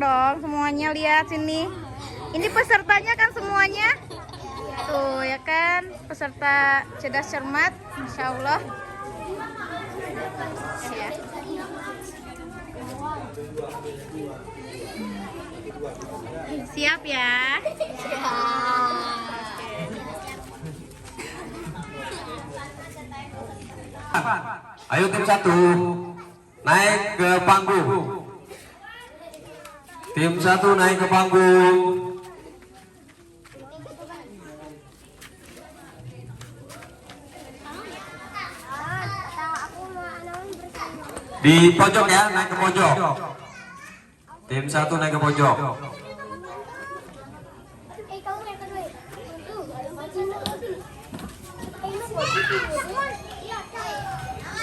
dong semuanya, lihat sini. Ini pesertanya kan semuanya. Tuh ya kan, peserta cerdas cermat, Masya Allah. Ya. Siap ya? Ayo tim 1 naik ke panggung. Tim 1 naik ke panggung. Di pojok ya, naik ke pojok. Tim 1 naik ke pojok.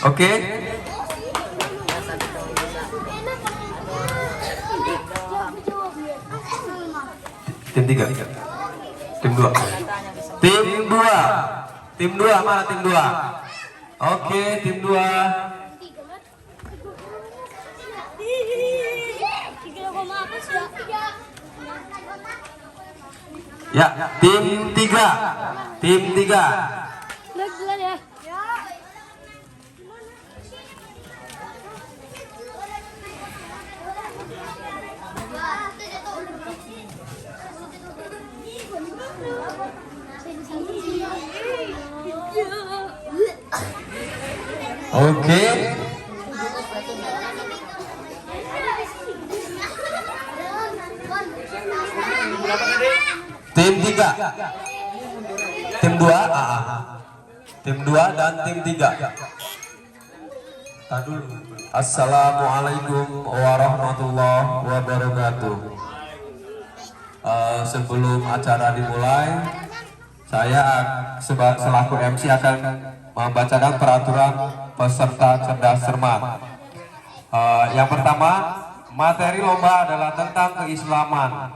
Oke. Tim 3. Tim 2. Tim 2. Tim 2 mana tim 2? Oke, tim 2. Ya, tim 3. Tim 3. Oke. Tim 3. Tim 2. Tim 2 dan tim 3. Assalamualaikum warahmatullahi wabarakatuh. Sebelum acara dimulai, saya selaku MC akan membacakan peraturan peserta cerdas cermat. Yang pertama, materi lomba adalah tentang keislaman,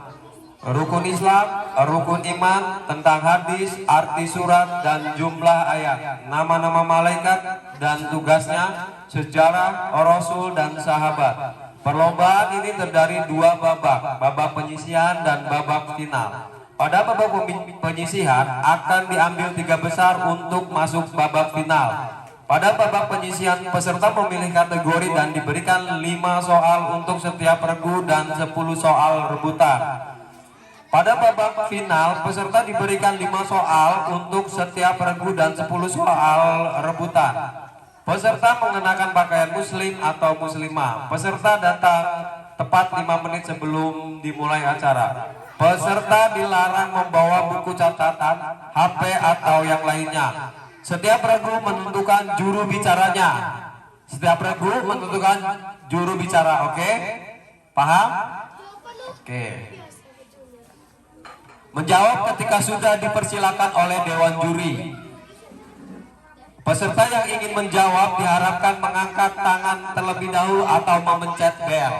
rukun Islam, rukun iman, tentang hadis, arti surat dan jumlah ayat, nama-nama malaikat dan tugasnya, sejarah Rasul dan sahabat. Perlombaan ini terdiri 2 babak, babak penyisihan dan babak final. Pada babak penyisihan akan diambil 3 besar untuk masuk babak final. Pada babak penyisihan peserta memilih kategori dan diberikan 5 soal untuk setiap regu dan 10 soal rebutan. Pada babak final peserta diberikan 5 soal untuk setiap regu dan 10 soal rebutan. Peserta mengenakan pakaian muslim atau muslimah. Peserta datang tepat 5 menit sebelum dimulai acara. Peserta dilarang membawa buku catatan, HP atau yang lainnya. Setiap regu menentukan juru bicaranya. Setiap regu menentukan juru bicara, oke? Paham? Oke. Menjawab ketika sudah dipersilakan oleh dewan juri. Peserta yang ingin menjawab diharapkan mengangkat tangan terlebih dahulu atau memencet bel.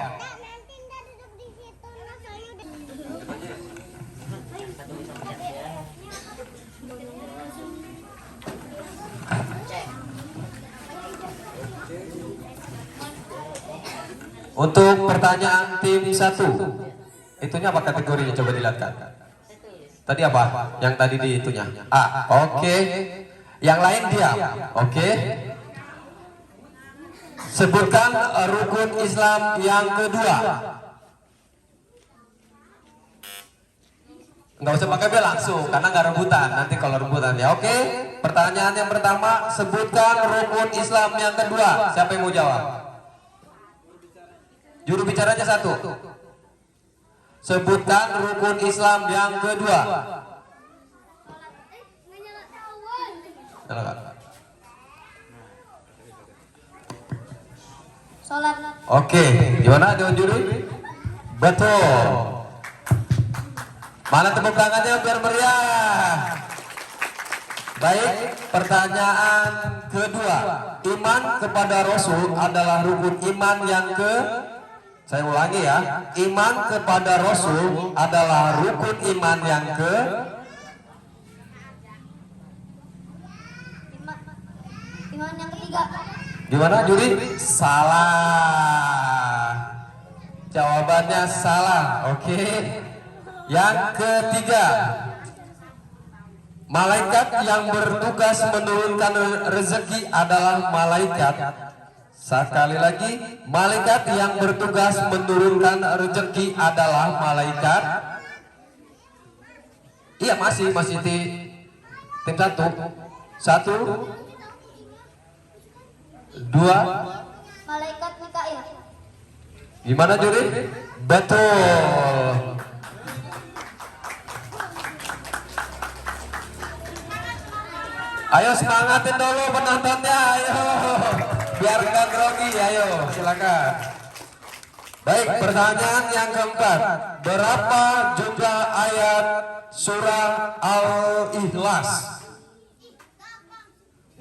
Untuk pertanyaan tim 1, itunya apa kategorinya, coba dilihatkan. Tadi apa? Yang tadi di itunya. Oke. Yang lain diam. Oke. Sebutkan rukun Islam yang kedua. Nggak usah pakai bel langsung, karena nggak rebutan. Nanti kalau rebutan ya. Oke. Pertanyaan yang pertama, sebutkan rukun Islam yang kedua. Siapa yang mau jawab? Juru bicaranya 1. Sebutkan rukun Islam yang kedua. Sholat. Oke, gimana dewan juri? Betul. Mana tepuk tangannya biar meriah. Baik, pertanyaan kedua. Iman kepada Rasul adalah rukun iman yang saya ulangi ya. Iman kepada Rasul adalah rukun iman yang Iman yang ketiga. Gimana juri? Salah. Jawabannya salah. Oke. Yang ketiga, malaikat yang bertugas menurunkan rezeki adalah malaikat. Sekali lagi, malaikat yang bertugas menurunkan rezeki adalah malaikat. Iya, masih di tim satu. Satu, dua. Malaikat Mikail. Gimana juri? Betul. Ayo semangatin dulu penontonnya, ayo. Biar nggak grogi, ayo silakan. Baik, pertanyaan yang keempat. Berapa jumlah ayat surah Al-Ikhlas?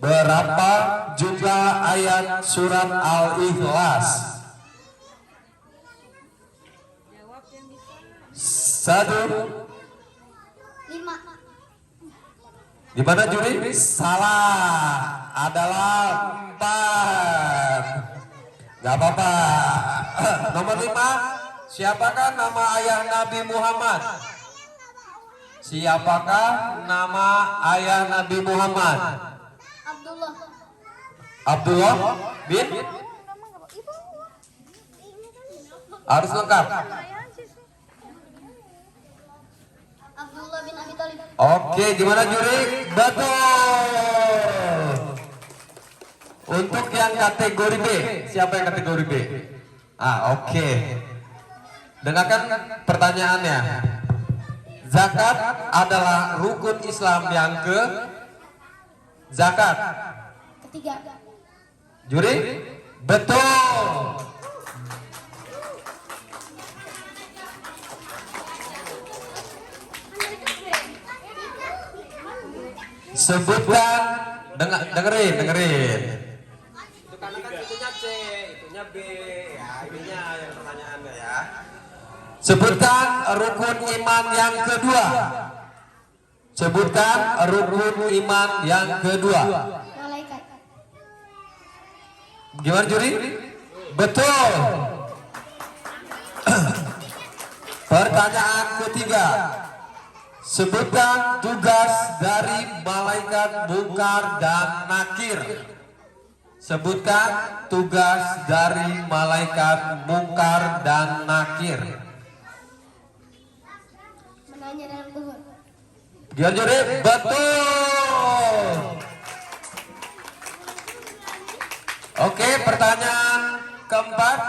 Berapa jumlah ayat surat Al-Ikhlas? Satu. 5. Gimana juri? Salah, adalah 4. Gak apa-apa. Nomor 5. Siapakah nama ayah Nabi Muhammad? Siapakah nama ayah Nabi Muhammad? Abdullah. Abdullah bin? Harus lengkap. Abdullah bin Abi Thalib. Oke, gimana juri? Betul. Untuk yang kategori B, siapa yang kategori B? Oke. Dengarkan pertanyaannya. Zakat adalah rukun Islam yang ke? Zakat. Ketiga. Juri? Betul. Sebutkan, dengerin. Itu karena kan itunya C, itunya B, ya ininya yang pertanyaannya ya. Sebutkan rukun iman yang kedua. Sebutkan rukun iman yang kedua. Malaikat. Gimana juri? Betul. Pertanyaan ketiga. Sebutkan tugas dari malaikat Munkar dan Nakir. Sebutkan tugas dari malaikat Munkar dan Nakir. Menanya dalam kubur. Gimana juri? Betul. Oke, pertanyaan keempat.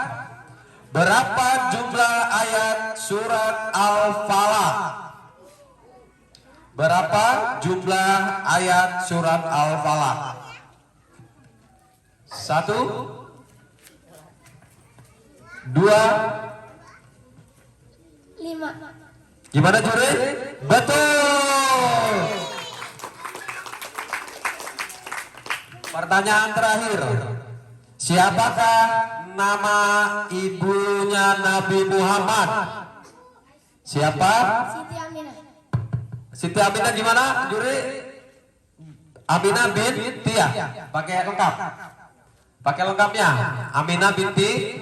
Berapa jumlah ayat surat Al-Falaq? Berapa jumlah ayat surat Al-Falaq? 1, 2. 5. Gimana juri? Betul. Pertanyaan terakhir. Siapakah nama ibunya Nabi Muhammad? Siapa? Siti Aminah. Siti Aminah gimana juri? Aminah binti ya? Pakai lengkap. Pakai lengkapnya. Aminah binti.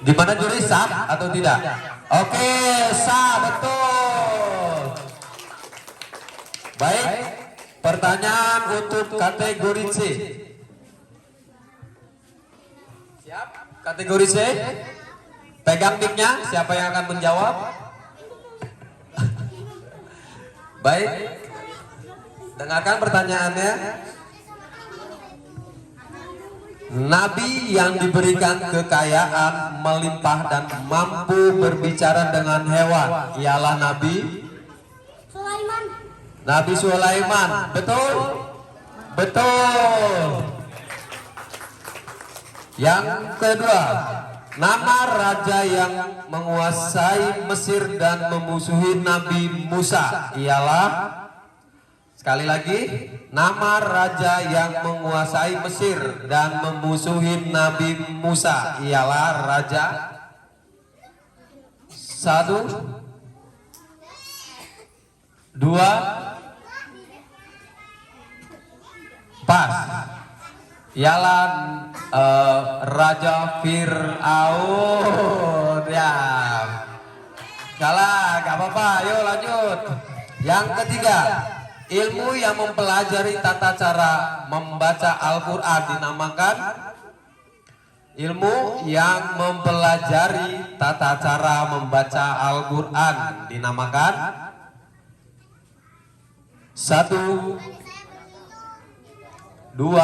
Gimana juri, sah atau tidak? Oke, sah, betul. Baik, pertanyaan untuk kategori C. Siap? Kategori C. Pegang mic-nya, siapa yang akan menjawab? Baik. Dengarkan pertanyaannya. Nabi yang diberikan kekayaan melimpah dan mampu berbicara dengan hewan ialah Nabi Sulaiman. Nabi Sulaiman. Betul? Betul. Yang kedua, nama raja yang menguasai Mesir dan memusuhi Nabi Musa ialah, sekali lagi, nama raja yang menguasai Mesir dan memusuhi Nabi Musa ialah Raja. 1, 2. Pas. Ialah Raja Fir'aun. Ya. Salah, gak apa-apa. Ayo lanjut. Yang ketiga, ilmu yang mempelajari tata cara membaca Al-Quran dinamakan. Ilmu yang mempelajari tata cara membaca Al-Quran dinamakan. 1, 2,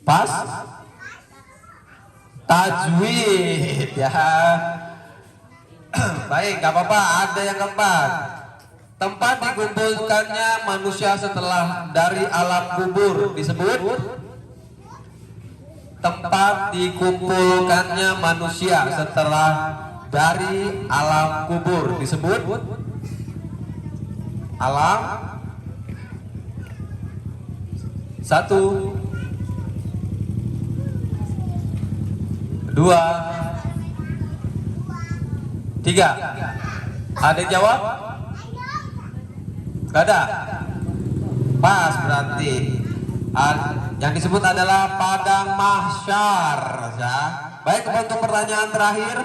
pas. Tajwid ya. Baik, gak apa-apa. Ada yang keempat, tempat dikumpulkannya manusia setelah dari alam kubur disebut. Tempat dikumpulkannya manusia setelah dari alam kubur disebut alam. 1, 2, 3. Ada yang jawab? Gak ada? Pas berarti. Yang disebut adalah padang mahsyar ya. Baik, untuk pertanyaan terakhir,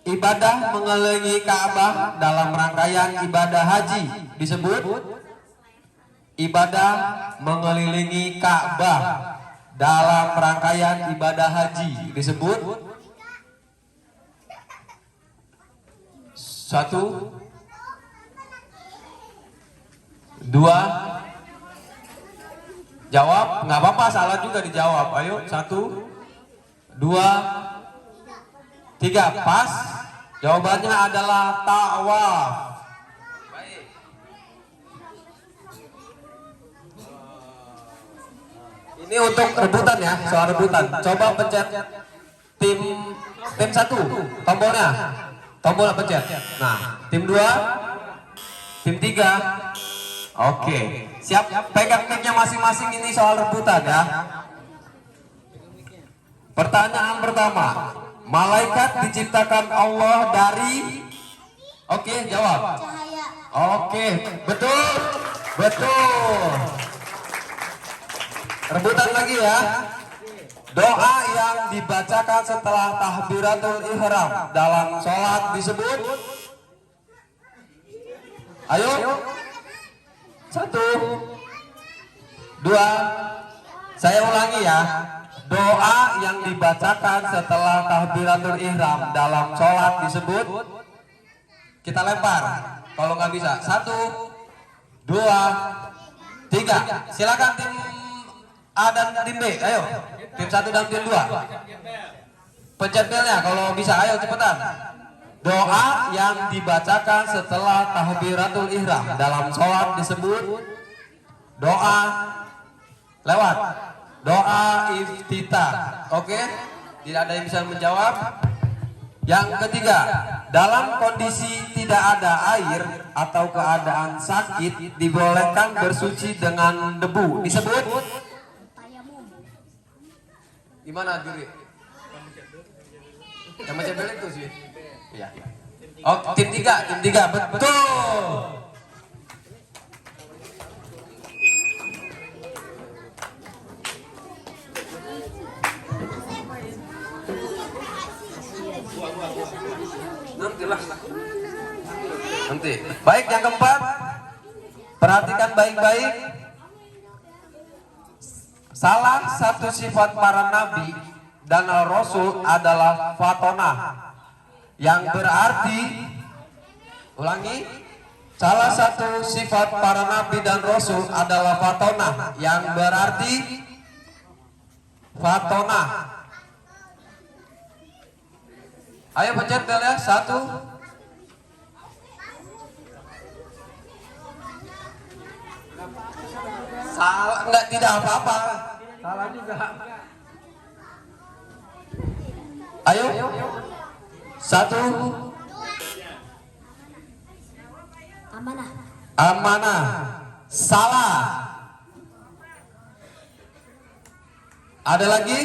ibadah mengelilingi Ka'bah dalam rangkaian ibadah haji disebut. Ibadah mengelilingi Ka'bah dalam rangkaian ibadah haji disebut. 1, 2. Jawab, nggak apa-apa, salah juga dijawab. Ayo, 1, 2, 3. Pas. Jawabannya adalah tawaf. Baik. Ini untuk rebutan ya, soal rebutan. Coba pencet tim 1 tombolnya. Tombol pencet. Nah, tim 2, tim 3. Oke, siap, pegang mic-nya masing-masing. Ini soal rebutan ya. Pertanyaan pertama, malaikat diciptakan Allah dari. Oke, jawab. Cahaya. Oke, betul, betul. Rebutan lagi ya. Doa yang dibacakan setelah takbiratul ihram dalam sholat disebut. Ayo. 1, 2. Saya ulangi ya. Doa yang dibacakan setelah takbiratul ihram dalam sholat disebut. Kita lempar. Kalau nggak bisa, 1, 2, 3. Silakan tim A dan tim B. Ayo. Tim 1 dan tim 2. Pencet belnya kalau bisa. Ayo cepetan. Doa yang dibacakan setelah takbiratul ihram dalam sholat disebut. Doa lewat. Doa iftitah. Oke? Tidak ada yang bisa menjawab. Yang ketiga, dalam kondisi tidak ada air atau keadaan sakit dibolehkan bersuci dengan debu disebut. Gimana juri? Yang macam bel itu sih. Iya. Oh, tim 3, betul. Nanti. Baik, yang keempat, perhatikan baik-baik. Salah satu sifat para nabi dan rasul adalah fatonah, yang berarti, ulangi, salah satu sifat para nabi dan rasul adalah fatonah, yang berarti fatonah. Ayo pencet bel ya. 1, salah, enggak, tidak apa-apa. Salah juga. Ayo. 1. Amanah. Amanah. Salah. Ada lagi?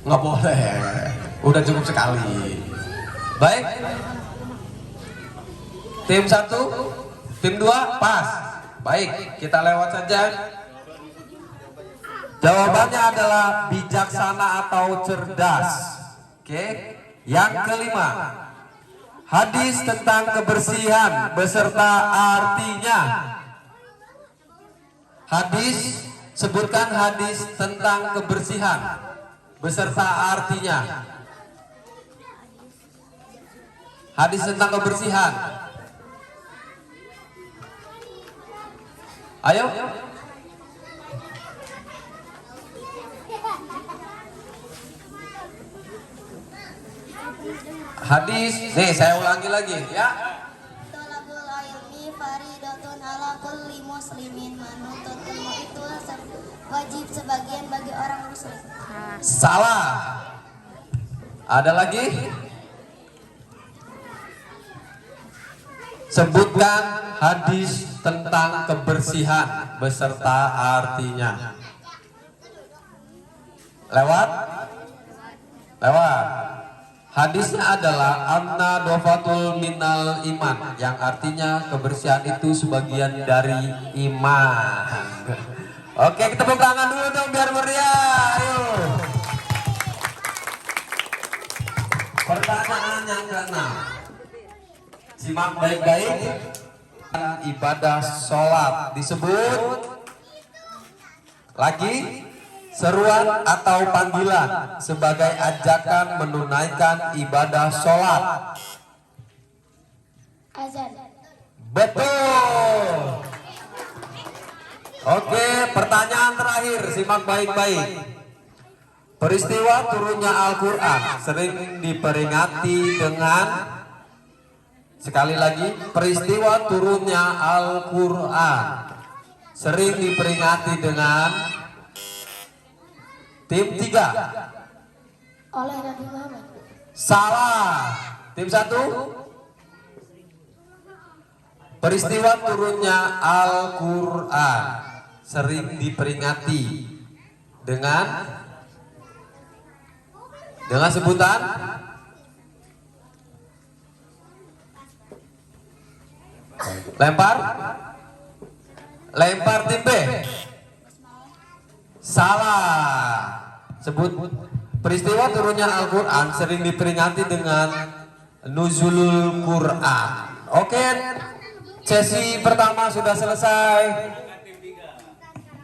Nggak boleh. Udah cukup sekali. Baik. Tim 1, tim 2, pas. Baik, kita lewat saja. Jawabannya adalah bijaksana atau cerdas. Oke. Yang kelima, hadis tentang kebersihan beserta artinya. Hadis, sebutkan hadis tentang kebersihan beserta artinya. Hadis tentang kebersihan. Ayo. Hadis, nih saya ulangi lagi ya. Tolabul ilmi faridatun ala kulli muslimin. Menuntut ilmu itu wajib sebagian bagi orang muslim. Salah. Ada lagi? Sebutkan hadis tentang kebersihan beserta artinya. Lewat? Lewat. Hadisnya adalah anna dofatul minal iman, yang artinya kebersihan itu sebagian dari iman. Oke, kita tepuk tangan dulu dong biar meriah. Ayo. Pertanyaan yang keenam. Simak baik-baik. Ibadah sholat disebut lagi seruan atau panggilan sebagai ajakan menunaikan ibadah sholat. Azan. Betul. Oke, pertanyaan terakhir, simak baik-baik. Peristiwa turunnya Al-Quran sering diperingati dengan, sekali lagi, peristiwa turunnya Al-Quran sering diperingati dengan tim 3. Oleh Nabi Muhammad. Salah. Tim 1. Peristiwa turunnya Al-Quran sering diperingati dengan sebutan lempar tim B. Salah. Sebut peristiwa turunnya Al-Quran sering diperingati dengan nuzulul Quran. Oke, sesi pertama sudah selesai.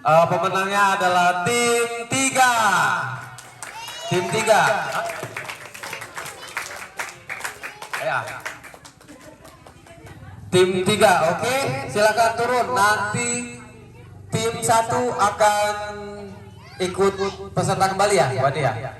Pemenangnya adalah tim 3. Tim 3. Ya. Tim 3, oke, silakan turun. Nanti tim 1 akan ikut peserta kembali ya, Wadi ya.